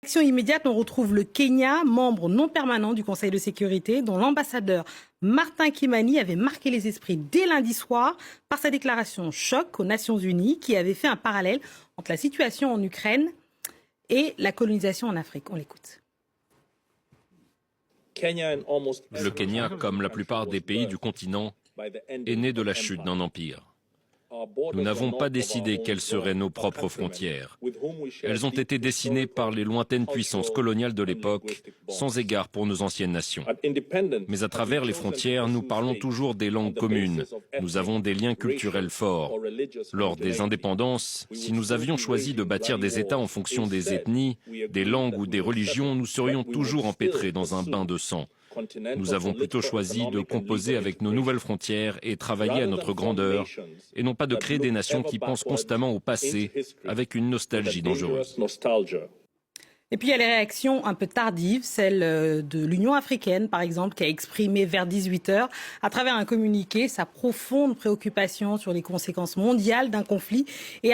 Action immédiate, on retrouve le Kenya, membre non permanent du Conseil de sécurité, dont l'ambassadeur Martin Kimani avait marqué les esprits dès lundi soir par sa déclaration choc aux Nations Unies qui avait fait un parallèle entre la situation en Ukraine et la colonisation en Afrique. On l'écoute. Le Kenya, comme la plupart des pays du continent, est né de la chute d'un empire. Nous n'avons pas décidé quelles seraient nos propres frontières. Elles ont été dessinées par les lointaines puissances coloniales de l'époque, sans égard pour nos anciennes nations. Mais à travers les frontières, nous parlons toujours des langues communes. Nous avons des liens culturels forts. Lors des indépendances, si nous avions choisi de bâtir des États en fonction des ethnies, des langues ou des religions, nous serions toujours empêtrés dans un bain de sang. Nous avons plutôt choisi de composer avec nos nouvelles frontières et travailler à notre grandeur, et non pas de créer des nations qui pensent constamment au passé avec une nostalgie dangereuse. Et puis il y a les réactions un peu tardives, celle de l'Union africaine par exemple, qui a exprimé vers 18h à travers un communiqué sa profonde préoccupation sur les conséquences mondiales d'un conflit et